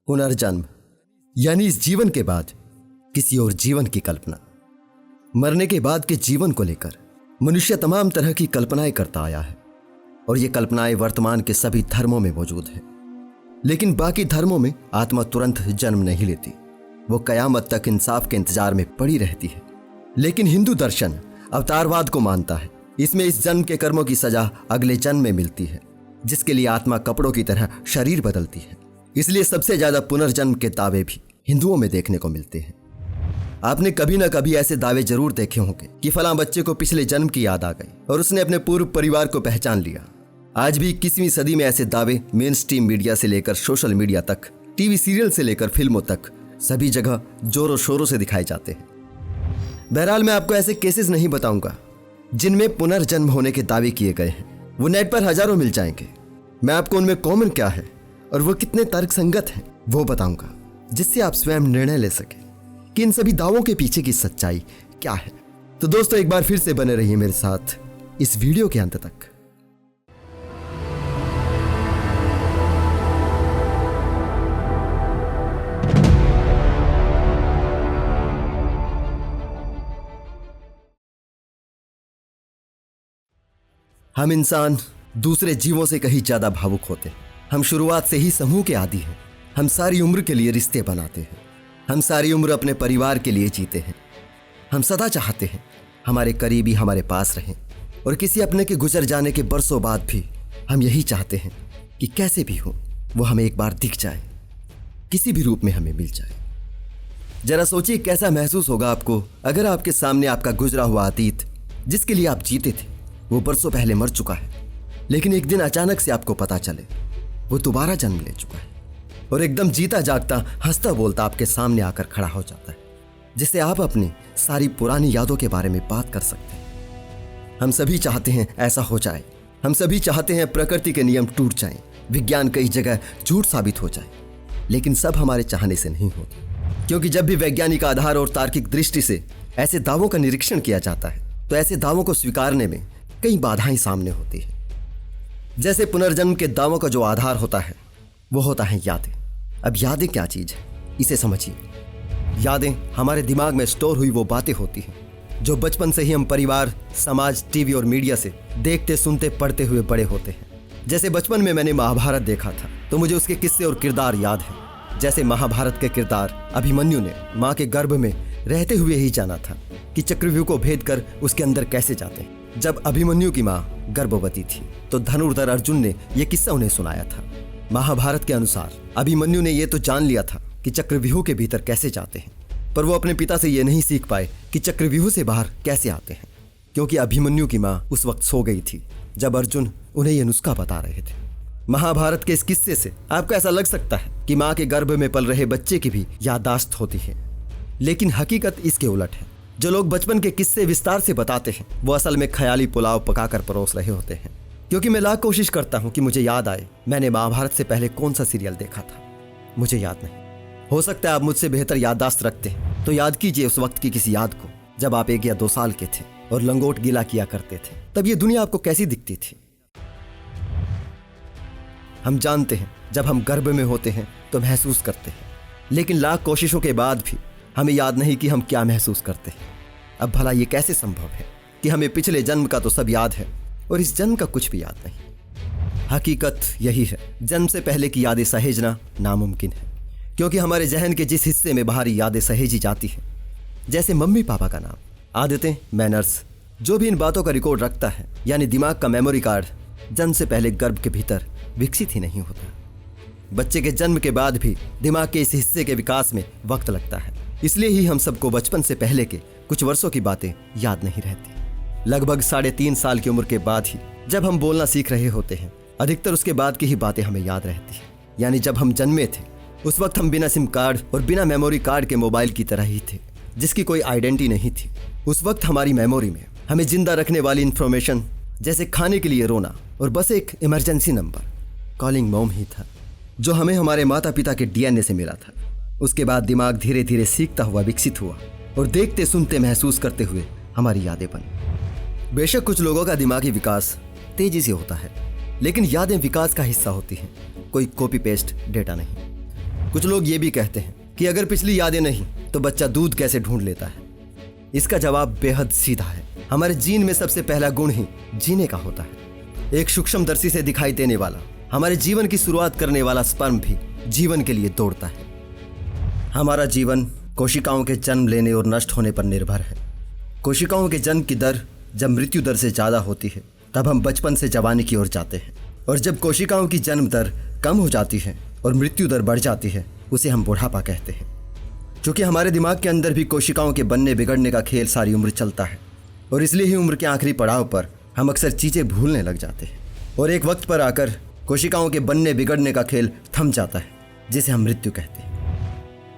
पुनर्जन्म यानी इस जीवन के बाद किसी और जीवन की कल्पना। मरने के बाद के जीवन को लेकर मनुष्य तमाम तरह की कल्पनाएं करता आया है और ये कल्पनाएं वर्तमान के सभी धर्मों में मौजूद है। लेकिन बाकी धर्मों में आत्मा तुरंत जन्म नहीं लेती, वो कयामत तक इंसाफ के इंतजार में पड़ी रहती है। लेकिन हिंदू दर्शन अवतारवाद को मानता है। इसमें इस जन्म के कर्मों की सजा अगले जन्म में मिलती है, जिसके लिए आत्मा कपड़ों की तरह शरीर बदलती है। इसलिए सबसे ज्यादा पुनर्जन्म के दावे भी हिंदुओं में देखने को मिलते हैं। आपने कभी ना कभी ऐसे दावे जरूर देखे होंगे कि फलां बच्चे को पिछले जन्म की याद आ गई और उसने अपने पूर्व परिवार को पहचान लिया। आज भी 21वीं सदी में ऐसे दावे मेन स्ट्रीम मीडिया से लेकर सोशल मीडिया तक, टीवी सीरियल से लेकर फिल्मों तक सभी जगह जोरों शोरों से दिखाए जाते हैं। बहरहाल मैं आपको ऐसे केसेस नहीं बताऊंगा जिनमें पुनर्जन्म होने के दावे किए गए हैं। वो नेट पर हजारों मिल जाएंगे। मैं आपको उनमें कॉमन क्या है और वो कितने तर्कसंगत हैं वो बताऊंगा, जिससे आप स्वयं निर्णय ले सकें कि इन सभी दावों के पीछे की सच्चाई क्या है। तो दोस्तों, एक बार फिर से बने रहिए मेरे साथ इस वीडियो के अंत तक। हम इंसान दूसरे जीवों से कहीं ज्यादा भावुक होते हैं। हम शुरुआत से ही समूह के आदी हैं। हम सारी उम्र के लिए रिश्ते बनाते हैं। हम सारी उम्र अपने परिवार के लिए जीते हैं। हम सदा चाहते हैं हमारे करीबी हमारे पास रहें और किसी अपने के गुजर जाने के बरसों बाद भी हम यही चाहते हैं कि कैसे भी हो वो हमें एक बार दिख जाए, किसी भी रूप में हमें मिल जाए। जरा सोचिए कैसा महसूस होगा आपको अगर आपके सामने आपका गुजरा हुआ अतीत, जिसके लिए आप जीते थे, वो बरसों पहले मर चुका है, लेकिन एक दिन अचानक से आपको पता चले वो दोबारा जन्म ले चुका है और एकदम जीता जागता हंसता बोलता आपके सामने आकर खड़ा हो जाता है, जिससे आप अपनी सारी पुरानी यादों के बारे में बात कर सकते हैं। हम सभी चाहते हैं ऐसा हो जाए। हम सभी चाहते हैं प्रकृति के नियम टूट जाएं, विज्ञान कई जगह झूठ साबित हो जाए। लेकिन सब हमारे चाहने से नहीं होता, क्योंकि जब भी वैज्ञानिक आधार और तार्किक दृष्टि से ऐसे दावों का निरीक्षण किया जाता है तो ऐसे दावों को स्वीकारने में कई बाधाएं सामने होती है। जैसे पुनर्जन्म के दावों का जो आधार होता है वो होता है यादें। अब यादें क्या चीज है, इसे समझिए। यादें हमारे दिमाग में स्टोर हुई वो बातें होती हैं जो बचपन से ही हम परिवार, समाज, टीवी और मीडिया से देखते, सुनते, पढ़ते हुए बड़े होते हैं। जैसे बचपन में मैंने महाभारत देखा था तो मुझे उसके किस्से और किरदार याद हैं। जैसे महाभारत के किरदार अभिमन्यु ने माँ के गर्भ में रहते हुए ही जाना था कि चक्रव्यूह को भेद कर उसके अंदर कैसे जाते हैं। जब अभिमन्यु की माँ गर्भवती थी तो धनुर्धर अर्जुन ने यह किस्सा उन्हें सुनाया था। महाभारत के अनुसार अभिमन्यु ने यह तो जान लिया था कि चक्रव्यूह के भीतर कैसे जाते हैं, पर वो अपने पिता से यह नहीं सीख पाए कि चक्रव्यूह से बाहर कैसे आते हैं, क्योंकि अभिमन्यु की माँ उस वक्त सो गई थी जब अर्जुन उन्हें यह नुस्खा बता रहे थे। महाभारत के इस किस्से से आपको ऐसा लग सकता है कि माँ के गर्भ में पल रहे बच्चे की भी याददाश्त होती है, लेकिन हकीकत इसके उलट है। जो लोग बचपन के किस्से विस्तार से बताते हैं वो असल में ख्याली पुलाव पकाकर परोस रहे होते हैं। क्योंकि मैं लाख कोशिश करता हूँ कि मुझे याद आए मैंने महाभारत से पहले कौन सा सीरियल देखा था, मुझे याद नहीं। हो सकता है आप मुझसे बेहतर याददाश्त रखते हैं, तो याद कीजिए उस वक्त की किसी याद को जब आप 1 या 2 साल के थे और लंगोट गीला किया करते थे। तब ये दुनिया आपको कैसी दिखती थी। हम जानते हैं जब हम गर्भ में होते हैं तो महसूस करते हैं, लेकिन लाख कोशिशों के बाद भी हमें याद नहीं कि हम क्या महसूस करते हैं। अब भला ये कैसे संभव है कि हमें पिछले जन्म का तो सब याद है और इस जन्म का कुछ भी याद नहीं। हकीकत यही है, जन्म से पहले की यादें सहेजना नामुमकिन है, क्योंकि हमारे जहन के जिस हिस्से में बाहरी यादें सहेजी जाती हैं, जैसे मम्मी पापा का नाम, आदतें, मैनर्स, जो भी इन बातों का रिकॉर्ड रखता है, यानी दिमाग का मेमोरी कार्ड, जन्म से पहले गर्भ के भीतर विकसित ही नहीं होता। बच्चे के जन्म के बाद भी दिमाग के इस हिस्से के विकास में वक्त लगता है। इसलिए ही हम सबको बचपन से पहले के कुछ वर्षों की बातें याद नहीं रहती। लगभग 3.5 साल की उम्र के बाद ही जब हम बोलना सीख रहे होते हैं, अधिकतर उसके बाद की ही बातें हमें याद रहती हैं। यानी जब हम जन्मे थे उस वक्त हम बिना सिम कार्ड और बिना मेमोरी कार्ड के मोबाइल की तरह ही थे, जिसकी कोई आइडेंटिटी नहीं थी। उस वक्त हमारी मेमोरी में हमें जिंदा रखने वाली इंफॉर्मेशन, जैसे खाने के लिए रोना और बस एक इमरजेंसी नंबर, कॉलिंग मॉम ही था, जो हमें हमारे माता पिता के DNA से मिला था। उसके बाद दिमाग धीरे धीरे सीखता हुआ विकसित हुआ और देखते, सुनते, महसूस करते हुए हमारी यादें बनी। बेशक कुछ लोगों का दिमागी विकास तेजी से होता है, लेकिन यादें विकास का हिस्सा होती हैं, कोई कॉपी पेस्ट डेटा नहीं। कुछ लोग ये भी कहते हैं कि अगर पिछली यादें नहीं तो बच्चा दूध कैसे ढूंढ लेता है। इसका जवाब बेहद सीधा है। हमारे जीन में सबसे पहला गुण ही जीने का होता है। एक सूक्ष्मदर्शी से दिखाई देने वाला, हमारे जीवन की शुरुआत करने वाला स्पर्म भी जीवन के लिए दौड़ता है। हमारा जीवन कोशिकाओं के जन्म लेने और नष्ट होने पर निर्भर है। कोशिकाओं के जन्म की दर जब मृत्यु दर से ज़्यादा होती है तब हम बचपन से जवानी की ओर जाते हैं, और जब कोशिकाओं की जन्म दर कम हो जाती है और मृत्यु दर बढ़ जाती है उसे हम बुढ़ापा कहते हैं। क्योंकि हमारे दिमाग के अंदर भी कोशिकाओं के बनने बिगड़ने का खेल सारी उम्र चलता है, और इसलिए ही उम्र के आखिरी पड़ाव पर हम अक्सर चीज़ें भूलने लग जाते हैं, और एक वक्त पर आकर कोशिकाओं के बनने बिगड़ने का खेल थम जाता है, जिसे हम मृत्यु कहते हैं।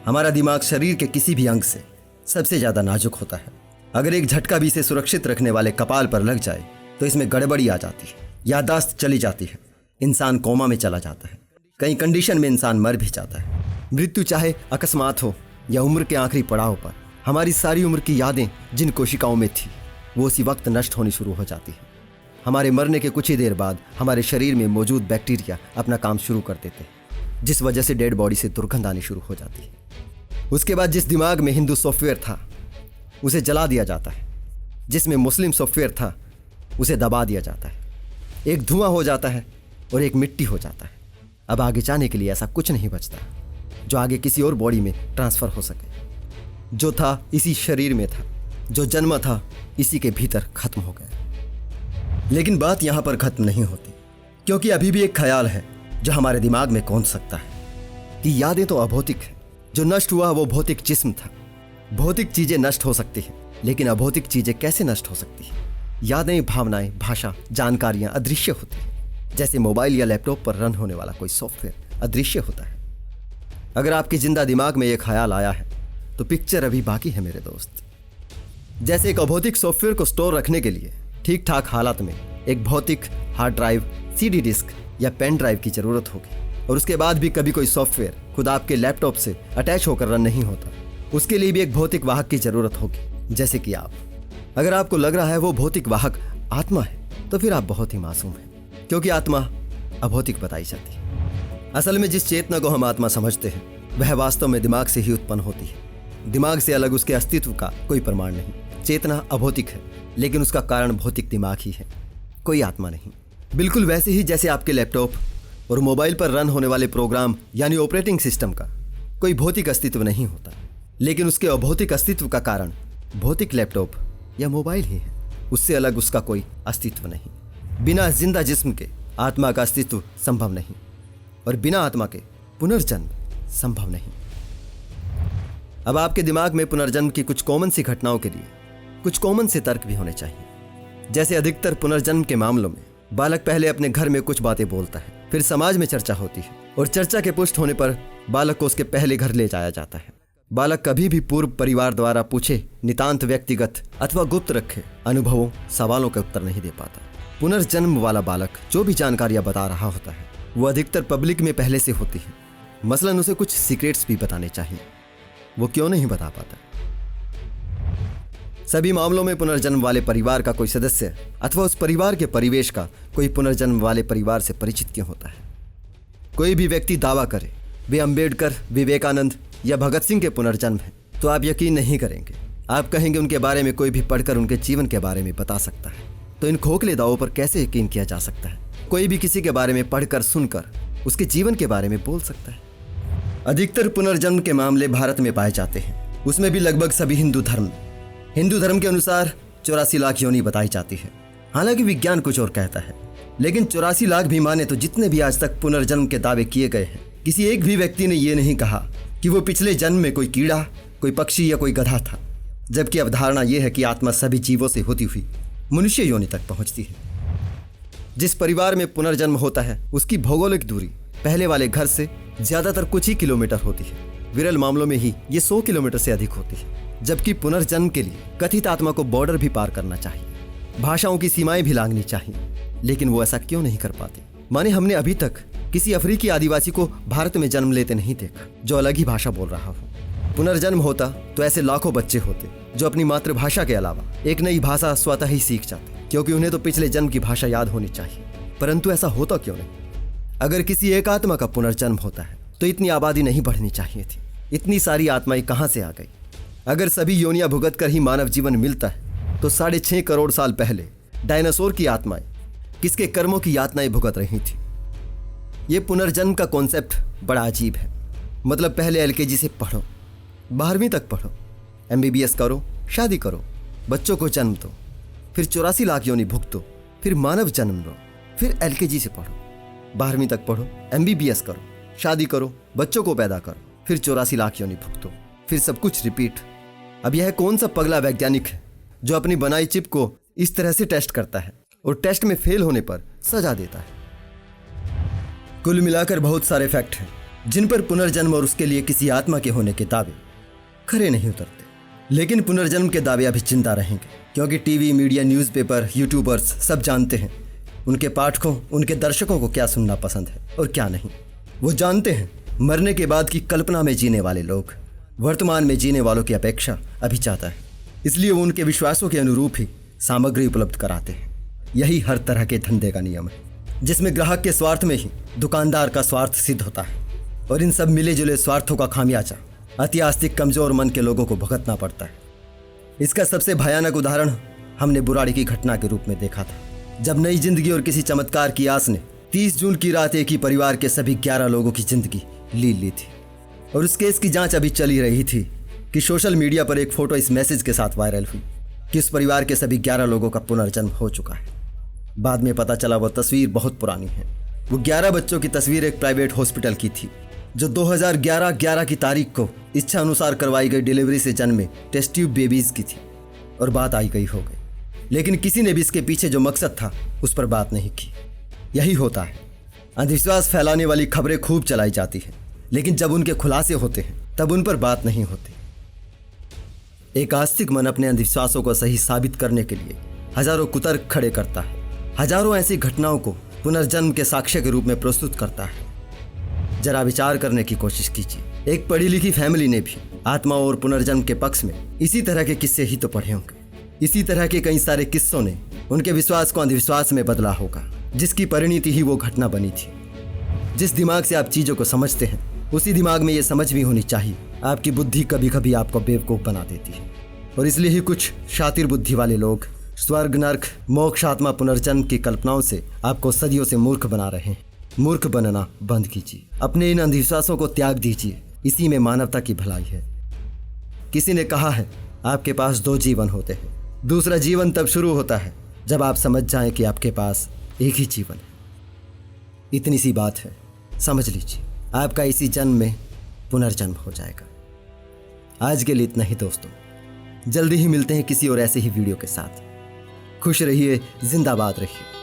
हमारा दिमाग शरीर के किसी भी अंग से सबसे ज़्यादा नाजुक होता है। अगर एक झटका भी इसे सुरक्षित रखने वाले कपाल पर लग जाए तो इसमें गड़बड़ी आ जाती है, याददाश्त चली जाती है, इंसान कोमा में चला जाता है, कई कंडीशन में इंसान मर भी जाता है। मृत्यु चाहे अकस्मात हो या उम्र के आखिरी पड़ाव पर, हमारी सारी उम्र की यादें जिन कोशिकाओं में थी वो उसी वक्त नष्ट होनी शुरू हो जाती है। हमारे मरने के कुछ ही देर बाद हमारे शरीर में मौजूद बैक्टीरिया अपना काम शुरू कर देते हैं, जिस वजह से डेड बॉडी से दुर्गंध आनी शुरू हो जाती है। उसके बाद जिस दिमाग में हिंदू सॉफ्टवेयर था उसे जला दिया जाता है, जिसमें मुस्लिम सॉफ्टवेयर था उसे दबा दिया जाता है। एक धुआं हो जाता है और एक मिट्टी हो जाता है। अब आगे जाने के लिए ऐसा कुछ नहीं बचता जो आगे किसी और बॉडी में ट्रांसफ़र हो सके। जो था इसी शरीर में था, जो जन्मा था इसी के भीतर खत्म हो गया। लेकिन बात यहाँ पर खत्म नहीं होती, क्योंकि अभी भी एक ख्याल है जो हमारे दिमाग में कौंध सकता है कि यादें तो अभौतिक हैं। जो नष्ट हुआ वो भौतिक जिस्म था। भौतिक चीज़ें नष्ट हो सकती हैं, लेकिन अभौतिक चीज़ें कैसे नष्ट हो सकती हैं? यादें, भावनाएं, भाषा, जानकारियाँ अदृश्य होती हैं। जैसे मोबाइल या लैपटॉप पर रन होने वाला कोई सॉफ्टवेयर अदृश्य होता है। अगर आपके जिंदा दिमाग में ये ख्याल आया है तो पिक्चर अभी बाकी है मेरे दोस्त। जैसे एक अभौतिक सॉफ्टवेयर को स्टोर रखने के लिए ठीक ठाक हालात में एक भौतिक हार्ड ड्राइव, सीडी डिस्क या पेन ड्राइव की ज़रूरत होगी, और उसके बाद भी कभी कोई सॉफ्टवेयर खुद आपके लैपटॉप से अटैच होकर रन नहीं होता, उसके लिए भी एक भौतिक वाहक की ज़रूरत होगी, जैसे कि आप। अगर आपको लग रहा है वो भौतिक वाहक आत्मा है तो फिर आप बहुत ही मासूम हैं, क्योंकि आत्मा अभौतिक बताई जाती है। असल में जिस चेतना को हम आत्मा समझते हैं वह वास्तव में दिमाग से ही उत्पन्न होती है। दिमाग से अलग उसके अस्तित्व का कोई प्रमाण नहीं। चेतना अभौतिक है, लेकिन उसका कारण भौतिक दिमाग ही है, कोई आत्मा नहीं। बिल्कुल वैसे ही जैसे आपके लैपटॉप और मोबाइल पर रन होने वाले प्रोग्राम यानी ऑपरेटिंग सिस्टम का कोई भौतिक अस्तित्व नहीं होता, लेकिन उसके अभौतिक अस्तित्व का कारण भौतिक लैपटॉप या मोबाइल ही है। उससे अलग उसका कोई अस्तित्व नहीं। बिना जिंदा जिस्म के आत्मा का अस्तित्व संभव नहीं, और बिना आत्मा के पुनर्जन्म संभव नहीं। अब आपके दिमाग में पुनर्जन्म की कुछ कॉमन सी घटनाओं के लिए कुछ कॉमन से तर्क भी होने चाहिए। जैसे अधिकतर पुनर्जन्म के मामलों में बालक पहले अपने घर में कुछ बातें बोलता है, फिर समाज में चर्चा होती है, और चर्चा के पुष्ट होने पर बालक को उसके पहले घर ले जाया जाता है। बालक कभी भी पूर्व परिवार द्वारा पूछे नितांत व्यक्तिगत अथवा गुप्त रखे अनुभवों, सवालों का उत्तर नहीं दे पाता। पुनर्जन्म वाला बालक जो भी जानकारियां बता रहा होता है वो अधिकतर पब्लिक में पहले से होती है। मसलन उसे कुछ सीक्रेट्स भी बताने चाहिए, वो क्यों नहीं बता पाता। सभी मामलों में पुनर्जन्म वाले परिवार का कोई सदस्य अथवा उस परिवार के परिवेश का कोई पुनर्जन्म वाले परिवार से परिचित क्यों होता है। कोई भी व्यक्ति दावा करे वे अंबेडकर, विवेकानंद या भगत सिंह के पुनर्जन्म हैं, तो आप यकीन नहीं करेंगे। आप कहेंगे उनके बारे में कोई भी पढ़कर उनके जीवन के बारे में बता सकता है। तो इन खोखले दावों पर कैसे यकीन किया जा सकता है? कोई भी किसी के बारे में पढ़कर, सुनकर उसके जीवन के बारे में बोल सकता है। अधिकतर पुनर्जन्म के मामले भारत में पाए जाते हैं, उसमें भी लगभग सभी हिंदू धर्म के अनुसार 84 लाख योनि बताई जाती है। हालांकि विज्ञान कुछ और कहता है, लेकिन 84 लाख भी माने तो जितने भी आज तक पुनर्जन्म के दावे किए गए हैं, किसी एक भी व्यक्ति ने यह नहीं कहा कि वो पिछले जन्म में कोई कीड़ा, कोई पक्षी या कोई गधा था। जबकि अवधारणा यह है कि आत्मा सभी जीवों से होती हुई मनुष्य योनि तक पहुंचती है। जिस परिवार में पुनर्जन्म होता है उसकी भौगोलिक दूरी पहले वाले घर से ज्यादातर कुछ ही किलोमीटर होती है। विरल मामलों में ही ये 100 किलोमीटर से अधिक होती है। जबकि पुनर्जन्म के लिए कथित आत्मा को बॉर्डर भी पार करना चाहिए, भाषाओं की सीमाएं भी लांघनी चाहिए, लेकिन वो ऐसा क्यों नहीं कर पाते? माने हमने अभी तक किसी अफ्रीकी आदिवासी को भारत में जन्म लेते नहीं देखा जो अलग ही भाषा बोल रहा हो। पुनर्जन्म होता तो ऐसे लाखों बच्चे होते जो अपनी मातृभाषा के अलावा एक नई भाषा स्वतः ही सीख जाते, क्योंकि उन्हें तो पिछले जन्म की भाषा याद होनी चाहिए। परंतु ऐसा होता क्यों नहीं? अगर किसी एक आत्मा का पुनर्जन्म होता है तो इतनी आबादी नहीं बढ़नी चाहिए थी। इतनी सारी आत्माएं कहाँ से आ गई? अगर सभी योनियां भुगत कर ही मानव जीवन मिलता है तो 6.5 करोड़ साल पहले डायनासोर की आत्माएं किसके कर्मों की यातनाएं भुगत रही थी? ये पुनर्जन्म का कॉन्सेप्ट बड़ा अजीब है। मतलब पहले LKG से पढ़ो, 12वीं तक पढ़ो, MBBS करो, शादी करो, बच्चों को जन्म दो, फिर 84 लाख योनि भुगतो, फिर मानव जन्म लो, फिर LKG से पढ़ो, 12वीं तक पढ़ो, MBBS करो, शादी करो, बच्चों को पैदा करो, फिर 84 लाख योनि भुगतो, फिर सब कुछ रिपीट। अब यह कौन सा पगला वैज्ञानिक है जो अपनी बनाई चिप को इस तरह से टेस्ट करता है और टेस्ट में फेल होने पर सजा देता है? कुल मिलाकर बहुत सारे फैक्ट हैं जिन पर पुनर्जन्म और उसके लिए किसी आत्मा के होने के दावे खरे नहीं उतरते। लेकिन पुनर्जन्म के दावे अभी जिंदा रहेंगे, क्योंकि टीवी, मीडिया, न्यूज़पेपर, यूट्यूबर्स सब जानते हैं उनके पाठकों, उनके दर्शकों को क्या सुनना पसंद है और क्या नहीं। वो जानते हैं मरने के बाद की कल्पना में जीने वाले लोग वर्तमान में जीने वालों की अपेक्षा अभी ज़्यादा है, इसलिए वो उनके विश्वासों के अनुरूप ही सामग्री उपलब्ध कराते हैं। यही हर तरह के धंधे का नियम है, जिसमें ग्राहक के स्वार्थ में ही दुकानदार का स्वार्थ सिद्ध होता है, और इन सब मिले जुले स्वार्थों का खामियाजा अति आस्तिक कमजोर मन के लोगों को भुगतना पड़ता है। इसका सबसे भयानक उदाहरण हमने बुराड़ी की घटना के रूप में देखा था, जब नई जिंदगी और किसी चमत्कार की आस ने 30 जून की रात एक ही परिवार के सभी 11 लोगों की जिंदगी ली थी। और उस केस की जांच अभी चल ही रही थी कि सोशल मीडिया पर एक फोटो इस मैसेज के साथ वायरल हुई कि उस परिवार के सभी 11 लोगों का पुनर्जन्म हो चुका है। बाद में पता चला वह तस्वीर बहुत पुरानी है। वो 11 बच्चों की तस्वीर एक प्राइवेट हॉस्पिटल की थी, जो 2011 की तारीख को इच्छा अनुसार करवाई गई डिलीवरी से जन्मे टेस्ट ट्यूब बेबीज की थी। और बात आई गई हो गई, लेकिन किसी ने भी इसके पीछे जो मकसद था उस पर बात नहीं की। यही होता है, अंधविश्वास फैलाने वाली खबरें खूब चलाई जाती हैं, लेकिन जब उनके खुलासे होते हैं तब उन पर बात नहीं होती। एक आस्तिक मन अपने अंधविश्वासों को सही साबित करने के लिए हजारों कुतर्क खड़े करता है, हजारों ऐसी घटनाओं को पुनर्जन्म के साक्ष्य के रूप में प्रस्तुत करता है। जरा विचार करने की कोशिश कीजिए, एक पढ़ी लिखी फैमिली ने भी आत्मा और पुनर्जन्म के पक्ष में इसी तरह के किस्से ही तो पढ़े होंगे। इसी तरह के कई सारे किस्सों ने उनके विश्वास को अंधविश्वास में बदला होगा, जिसकी परिणति ही वो घटना बनी थी। जिस दिमाग से आप चीजों को समझते हैं उसी दिमाग में ये समझ भी होनी चाहिए। आपकी बुद्धि कभी कभी आपको बेवकूफ बना देती है, और इसलिए ही कुछ शातिर बुद्धि वाले लोग स्वर्ग, नर्क, मोक्ष, आत्मा, पुनर्जन्म की कल्पनाओं से आपको सदियों से मूर्ख बना रहे हैं। मूर्ख बनना बंद कीजिए, अपने इन अंधविश्वासों को त्याग दीजिए, इसी में मानवता की भलाई है। किसी ने कहा है आपके पास 2 जीवन होते हैं, दूसरा जीवन तब शुरू होता है जब आप समझ जाएं कि आपके पास एक ही जीवन है। इतनी सी बात है, समझ लीजिए, आपका इसी जन्म में पुनर्जन्म हो जाएगा। आज के लिए इतना ही दोस्तों, जल्दी ही मिलते हैं किसी और ऐसे ही वीडियो के साथ। खुश रहिए, जिंदाबाद रहिए।